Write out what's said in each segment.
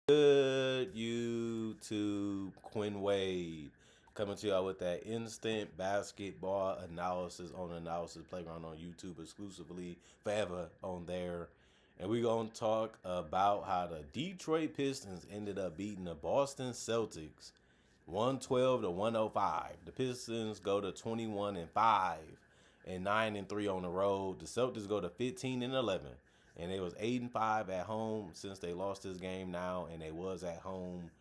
Good YouTube, Quinn Wade coming to y'all with that instant basketball analysis on Analysis Playground on YouTube exclusively, forever on there. And we're going to talk about how the Detroit Pistons ended up beating the Boston Celtics 112 to 105. The Pistons go to 21-5 and 9-3 on the road. The Celtics go to 15-11 and they was 8-5 at home since they lost this game now, and they was at home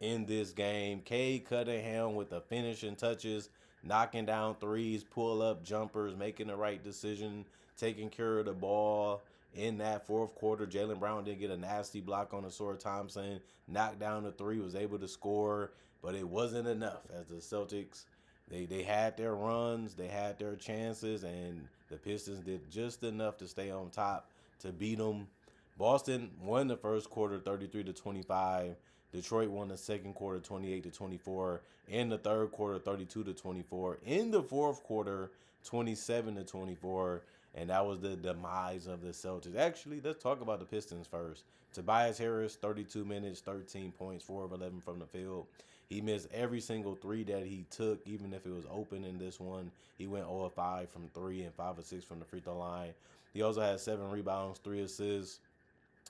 in this game. Cade Cunningham with the finishing touches, knocking down threes, pull up jumpers, making the right decision, taking care of the ball. In that fourth quarter, Jaylen Brown did get a nasty block on Asor Thompson, knocked down the three, was able to score, but it wasn't enough as the Celtics, they had their runs, they had their chances, and the Pistons did just enough to stay on top to beat them. Boston won the first quarter 33-25. Detroit won the second quarter 28-24. In the third quarter 32-24. In the fourth quarter 27-24. And that was the demise of the Celtics. Actually, let's talk about the Pistons first. Tobias Harris, 32 minutes, 13 points, 4 of 11 from the field. He missed every single three that he took, even if it was open in this one. He went 0 of 5 from 3 and 5 of 6 from the free throw line. He also had 7 rebounds, 3 assists,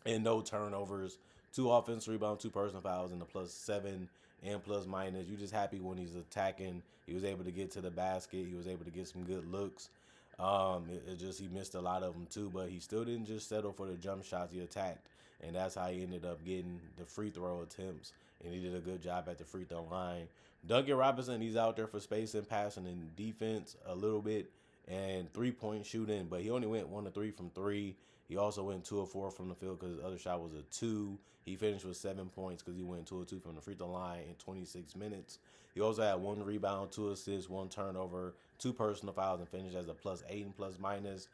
and no turnovers. 2 offensive rebounds, 2 personal fouls, and a +7 and plus minus. You just happy when he's attacking. He was able to get to the basket. He was able to get some good looks. It just he missed a lot of them too, but he still didn't just settle for the jump shots. He attacked, and that's how he ended up getting the free throw attempts. And he did a good job at the free throw line. Duncan Robinson, he's out there for space and passing and defense a little bit and 3-point shooting, but he only went 1 of 3 from 3. He also went 2 of 4 from the field because his other shot was a 2. He finished with 7 points because he went 2 of 2 from the free throw line in 26 minutes. He also had 1 rebound, 2 assists, 1 turnover, 2 personal fouls, and finished as a +8 and plus minus.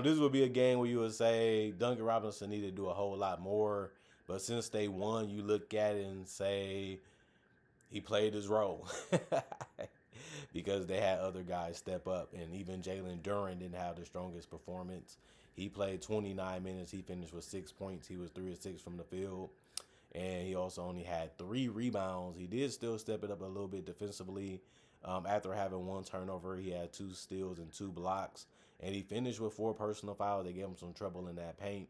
This would be a game where you would say Duncan Robinson needed to do a whole lot more, but since they won, you look at it and say he played his role. Because they had other guys step up, and even Jalen Duren didn't have the strongest performance. He played 29 minutes. He finished with 6 points. He was 3 of 6 from the field, and he also only had 3 rebounds. He did still step it up a little bit defensively. After having 1 turnover, he had 2 steals and 2 blocks, and he finished with 4 personal fouls. They gave him some trouble in that paint.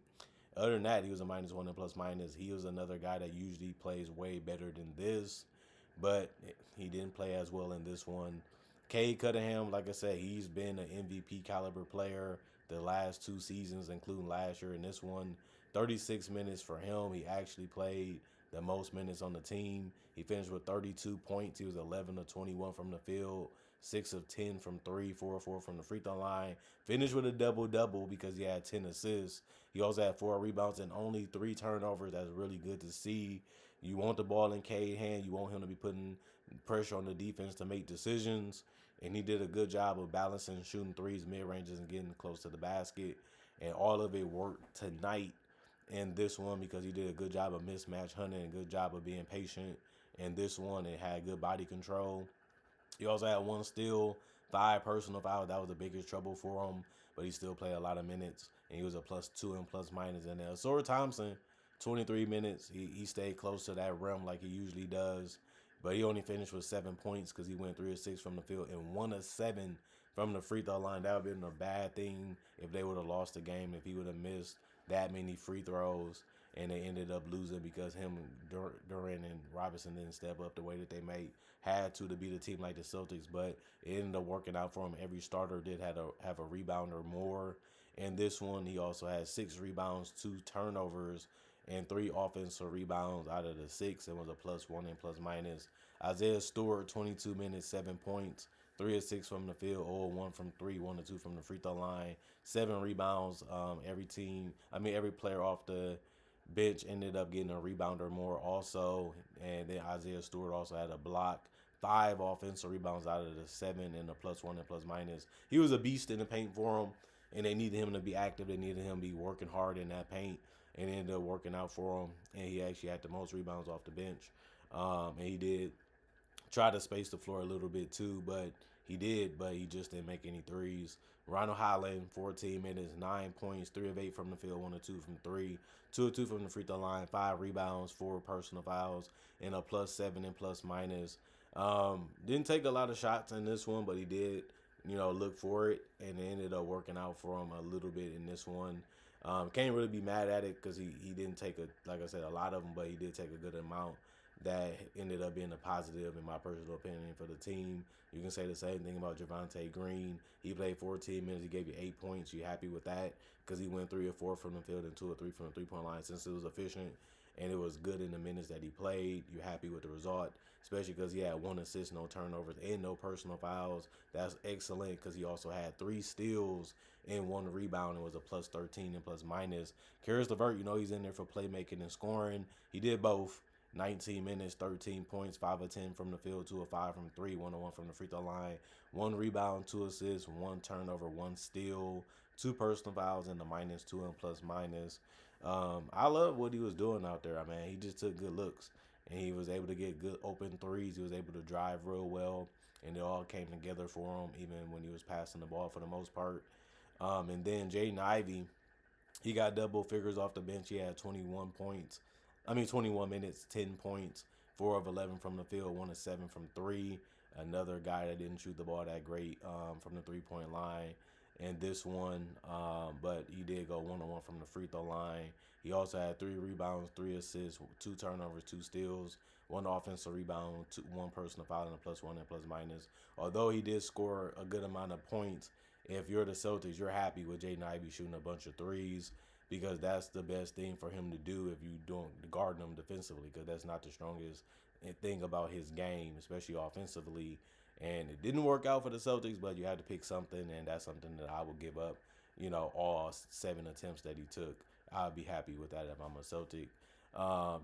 Other than that, he was a -1 and plus minus. He was another guy that usually plays way better than this, but he didn't play as well in this one. Cade Cunningham, like I said, he's been an MVP caliber player the last 2 seasons, including last year and this one. 36 minutes for him. He actually played the most minutes on the team. He finished with 32 points. He was 11 of 21 from the field, 6 of 10 from 3, 4 of 4 from the free throw line. Finished with a double-double because he had 10 assists. He also had 4 rebounds and only 3 turnovers. That's really good to see. You want the ball in Cade's hand. You want him to be putting pressure on the defense to make decisions. And he did a good job of balancing, shooting threes, mid-ranges, and getting close to the basket. And all of it worked tonight in this one because he did a good job of mismatch hunting and a good job of being patient in this one and had good body control. He also had 1 steal, 5 personal fouls. That was the biggest trouble for him, but he still played a lot of minutes, and he was a +2 and plus minus in there. Asor Thompson, 23 minutes. He stayed close to that rim like he usually does, but he only finished with 7 points because he went 3 of 6 from the field and 1 of 7 from the free throw line. That would have been a bad thing if they would have lost the game, if he would have missed that many free throws, and they ended up losing because him, Duren, and Robinson didn't step up the way that they had to beat a team like the Celtics. But it ended up working out for him. Every starter did have a rebound or more. In this one, he also had 6 rebounds, 2 turnovers, and 3 offensive rebounds out of the 6. It was a +1 and plus minus. Isaiah Stewart, 22 minutes, 7 points, 3 of 6 from the field, 0 of 1 from 3, 1 of 2 from the free throw line, 7 rebounds. Every player off the bench ended up getting a rebound or more also. And then Isaiah Stewart also had a block. 5 offensive rebounds out of the 7 and a +1 and plus minus. He was a beast in the paint for him, and they needed him to be active. They needed him to be working hard in that paint, and it ended up working out for him. And he actually had the most rebounds off the bench, and he did Tried to space the floor a little bit too, but he just didn't make any threes. Ronald Holland, 14 minutes, 9 points, 3 of 8 from the field, 1 of 2 from three, 2 of 2 from the free throw line, 5 rebounds, 4 personal fouls, and a +7 and plus minus. Didn't take a lot of shots in this one, but he did, look for it, and it ended up working out for him a little bit in this one. Can't really be mad at it because he didn't take like I said, a lot of them, but he did take a good amount that ended up being a positive in my personal opinion for the team. You can say the same thing about Javonte Green. He played 14 minutes. He gave you 8 points. You happy with that? Because he went 3 or 4 from the field and 2 or 3 from the three-point line since it was efficient and it was good in the minutes that he played. You're happy with the result, especially because he had 1 assist, no turnovers, and no personal fouls. That's excellent because he also had 3 steals and 1 rebound and was a +13 and plus minus. Karis LeVert, he's in there for playmaking and scoring. He did both. 19 minutes, 13 points, 5 of 10 from the field, 2 of 5 from three, 1 of 1 from the free throw line, 1 rebound, 2 assists, 1 turnover, 1 steal, 2 personal fouls, and the -2 and plus minus. I love what he was doing out there. I mean, he just took good looks and he was able to get good open threes. He was able to drive real well, and it all came together for him, even when he was passing the ball for the most part. And then Jaden Ivey, he got double figures off the bench. He had 21 minutes, 10 points, 4 of 11 from the field, 1 of 7 from three. Another guy that didn't shoot the ball that great from the 3-point line. And this one, but he did go 1-on-1 from the free throw line. He also had 3 rebounds, 3 assists, 2 turnovers, 2 steals, 1 offensive rebound, 1 personal foul, and a +1 and plus minus. Although he did score a good amount of points, if you're the Celtics, you're happy with Jaden Ivey shooting a bunch of threes because that's the best thing for him to do if you don't guard him defensively, because that's not the strongest thing about his game, especially offensively. And it didn't work out for the Celtics, but you had to pick something, and that's something that I would give up, all 7 attempts that he took. I'd be happy with that if I'm a Celtic.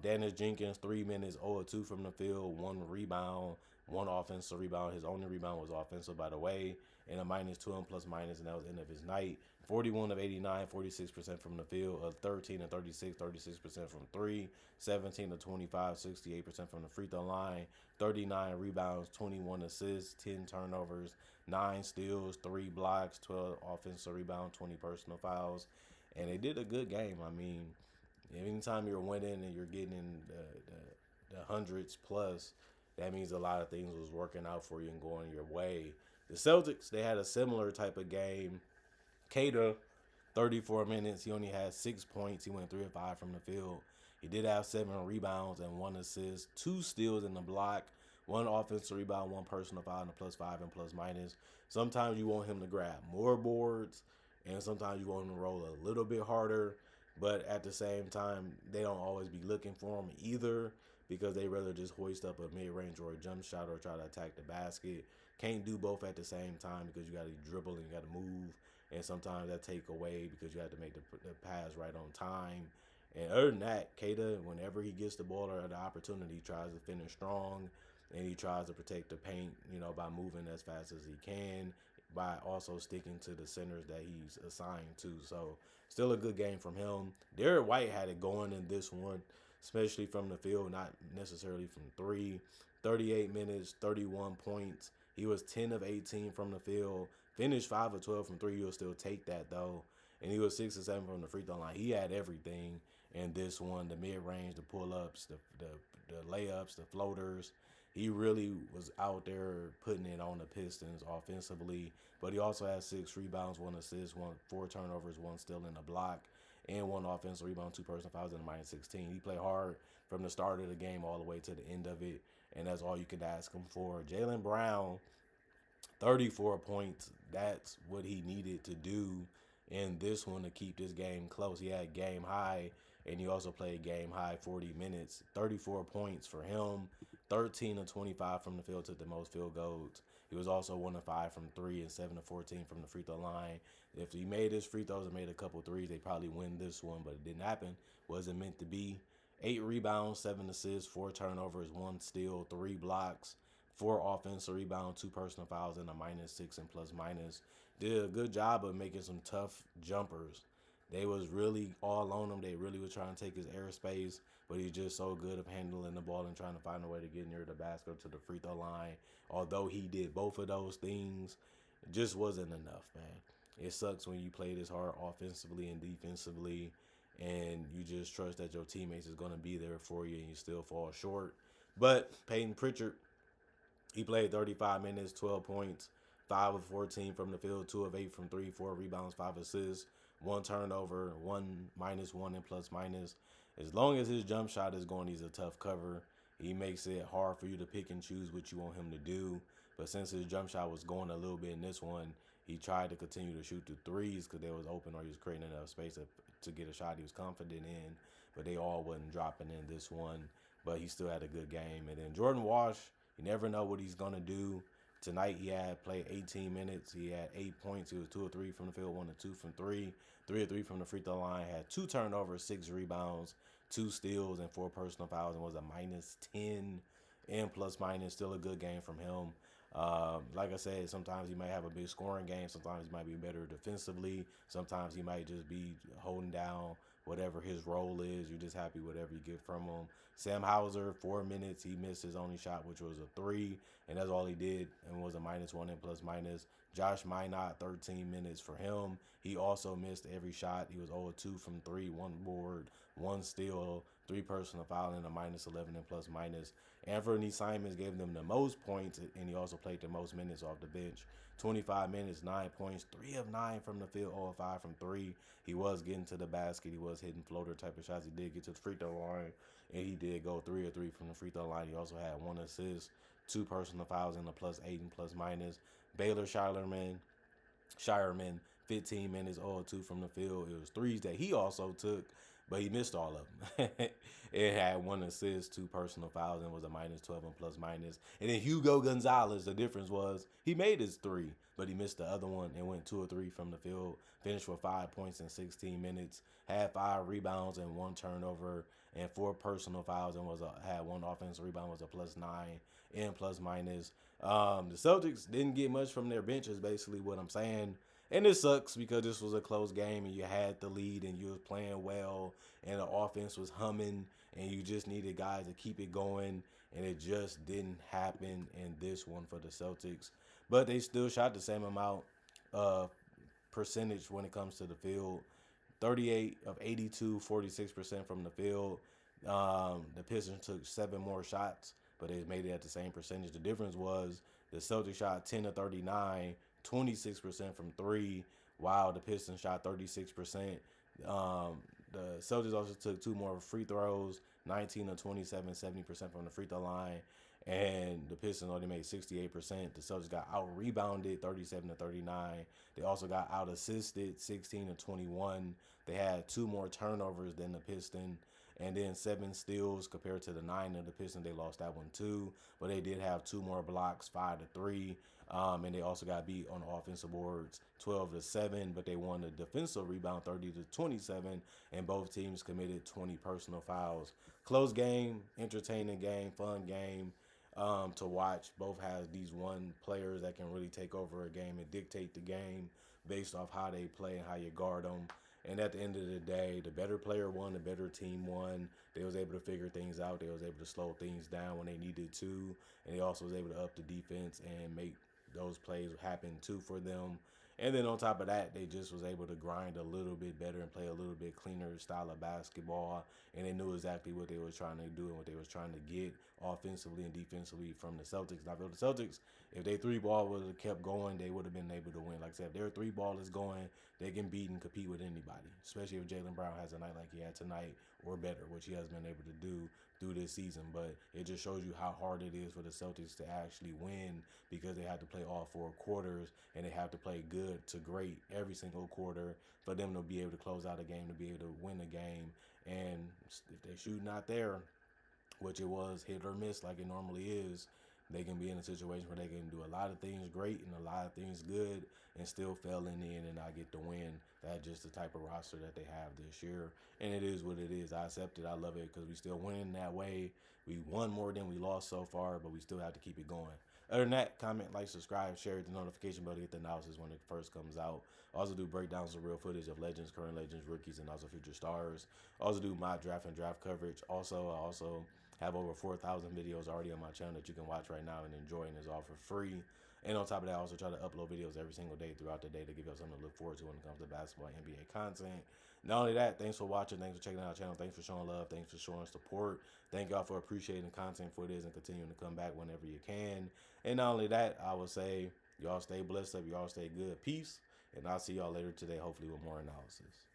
Dennis Jenkins, 3 minutes, 0 of 2 from the field, 1 rebound, 1 offensive rebound. His only rebound was offensive, by the way, and a -2 and plus minus, and that was the end of his night. 41 of 89, 46% from the field, 13 of 36, 36% from three, 17 of 25, 68% from the free throw line, 39 rebounds, 21 assists, 10 turnovers, 9 steals, 3 blocks, 12 offensive rebounds, 20 personal fouls, and they did a good game. I mean, anytime you're winning and you're getting in the hundreds plus, that means a lot of things was working out for you and going your way. The Celtics, they had a similar type of game. Kata, 34 minutes. He only had 6 points. He went 3 of 5 from the field. He did have 7 rebounds and 1 assist, 2 steals in the block, 1 offensive rebound, 1 personal foul, and a +5 and plus minus. Sometimes you want him to grab more boards, and sometimes you want him to roll a little bit harder. But at the same time, they don't always be looking for him either, because they rather just hoist up a mid-range or a jump shot or try to attack the basket. Can't do both at the same time because you got to dribble and you got to move. And sometimes that take away because you have to make the pass right on time. And other than that, Kata, whenever he gets the ball or the opportunity, he tries to finish strong, and he tries to protect the paint, by moving as fast as he can, by also sticking to the centers that he's assigned to. So still a good game from him. Derek White had it going in this one, especially from the field, not necessarily from three. 38 minutes, 31 points. He was 10 of 18 from the field. Finished 5 of 12 from three. You'll still take that, though. And he was 6 of 7 from the free throw line. He had everything in this one: the mid-range, the pull-ups, the layups, the floaters. He really was out there putting it on the Pistons offensively. But he also had 6 rebounds, 1 assist, 4 turnovers, 1 steal in the block, and 1 offensive rebound, 2 personal fouls, and a -16. He played hard from the start of the game all the way to the end of it, and that's all you could ask him for. Jaylen Brown, 34 points. That's what he needed to do in this one to keep this game close. He had game high, and he also played game high 40 minutes. 34 points for him. 13 of 25 from the field, took the most field goals. He was also 1 of 5 from three and 7 of 14 from the free throw line. If he made his free throws and made a couple threes, they probably win this one, but it didn't happen. Wasn't meant to be. 8 rebounds, 7 assists, 4 turnovers, 1 steal, 3 blocks, 4 offensive rebounds, 2 personal fouls, and a -6 and plus minus. Did a good job of making some tough jumpers. They was really all on him. They really was trying to take his airspace, but he's just so good of handling the ball and trying to find a way to get near the basket to the free throw line. Although he did both of those things, it just wasn't enough, man. It sucks when you play this hard offensively and defensively, and you just trust that your teammates is going to be there for you, and you still fall short. But Peyton Pritchard, he played 35 minutes, 12 points, 5 of 14 from the field, 2 of 8 from 3, 4 rebounds, 5 assists, 1 turnover, 1 minus 1 and plus minus. As long as his jump shot is going, he's a tough cover. He makes it hard for you to pick and choose what you want him to do. But since his jump shot was going a little bit in this one, he tried to continue to shoot the threes because they was open or he was creating enough space to get a shot he was confident in. But they all wasn't dropping in this one. But he still had a good game. And then Jordan Walsh, you never know what he's going to do. Tonight he had played 18 minutes. He had 8 points. He was 2 of 3 from the field, 1 of 2 from 3, 3 of 3 from the free throw line. Had 2 turnovers, 6 rebounds, 2 steals, and 4 personal fouls, and was a minus 10 and plus minus. Still a good game from him. Like I said, sometimes he might have a big scoring game. Sometimes he might be better defensively. Sometimes he might just be holding down whatever his role is. You're just happy whatever you get from him. Sam Hauser, 4 minutes. He missed his only shot, which was a 3, and that's all he did, and was a minus 1 and plus minus. Josh Minot, 13 minutes for him. He also missed every shot. He was 0-2 from 3, 1 board, 1 steal, 3 personal foul, and a minus 11 and plus minus. Anthony Simons gave them the most points, and he also played the most minutes off the bench. 25 minutes, 9 points, 3 of 9 from the field, 0 of 5 from 3. He was getting to the basket. He was hitting floater type of shots. He did get to the free throw line, and he did go 3 of 3 from the free throw line. He also had 1 assist, 2 personal fouls, and a plus 8 and plus minus. Baylor Shireman, 15 minutes, 0-2 from the field. It was threes that he also took, but he missed all of them. It had 1 assist, 2 personal fouls, and was a minus 12 and plus minus. And then Hugo Gonzalez, the difference was he made his 3, but he missed the other one and went 2 or 3 from the field. Finished with 5 points in 16 minutes. Had 5 rebounds and 1 turnover and 4 personal fouls, and had 1 offensive rebound, was a plus 9 and plus minus. The Celtics didn't get much from their bench is basically what I'm saying. And it sucks because this was a close game and you had the lead and you was playing well and the offense was humming and you just needed guys to keep it going, and it just didn't happen in this one for the Celtics. But they still shot the same amount of percentage when it comes to the field. 38 of 82, 46% from the field. The Pistons took 7 more shots, but they made it at the same percentage. The difference was the Celtics shot 10 of 39, 26% from 3, while the Pistons shot 36%. The Celtics also took 2 more free throws, 19 of 27, 70% from the free throw line. And the Pistons only made 68%. The Celtics got out-rebounded, 37 to 39. They also got out-assisted, 16 to 21. They had 2 more turnovers than the Pistons, and then 7 steals compared to the 9 of the Pistons. They lost that one too, but they did have 2 more blocks, 5 to 3. And they also got beat on the offensive boards, 12 to 7. But they won the defensive rebound, 30 to 27. And both teams committed 20 personal fouls. Close game, entertaining game, fun game to watch. Both have these players that can really take over a game and dictate the game based off how they play and how you guard them. And at the end of the day, the better player won, the better team won. They was able to figure things out. They was able to slow things down when they needed to. And they also was able to up the defense and make those plays happen too for them. And then on top of that, they just was able to grind a little bit better and play a little bit cleaner style of basketball. And they knew exactly what they was trying to do and what they was trying to get offensively and defensively from the Celtics. Now, for the Celtics, if their 3-ball would have kept going, they would have been able to win. Like I said, if their 3-ball is going, they can beat and compete with anybody, especially if Jaylen Brown has a night like he had tonight or better, which he has been able to do through this season. But it just shows you how hard it is for the Celtics to actually win, because they have to play all 4 quarters and they have to play good to great every single quarter for them to be able to close out a game, to be able to win a game. And if they shoot not there, which it was hit or miss like it normally is, they can be in a situation where they can do a lot of things great and a lot of things good and still fail in the end and not get the win. That's just the type of roster that they have this year. And it is what it is. I accept it. I love it because we still winning that way. We won more than we lost so far, but we still have to keep it going. Other than that, comment, like, subscribe, share, hit the notification bell to get the analysis when it first comes out. Also do breakdowns of real footage of legends, current legends, rookies, and also future stars. Also do mock draft and draft coverage. I also have over 4,000 videos already on my channel that you can watch right now and enjoy, and it's all for free. And on top of that, I also try to upload videos every single day throughout the day to give you something to look forward to when it comes to basketball and NBA content. Not only that, thanks for watching. Thanks for checking out our channel. Thanks for showing love. Thanks for showing support. Thank y'all for appreciating the content for this and continuing to come back whenever you can. And not only that, I would say y'all stay blessed up. Y'all stay good. Peace. And I'll see y'all later today, hopefully with more analysis.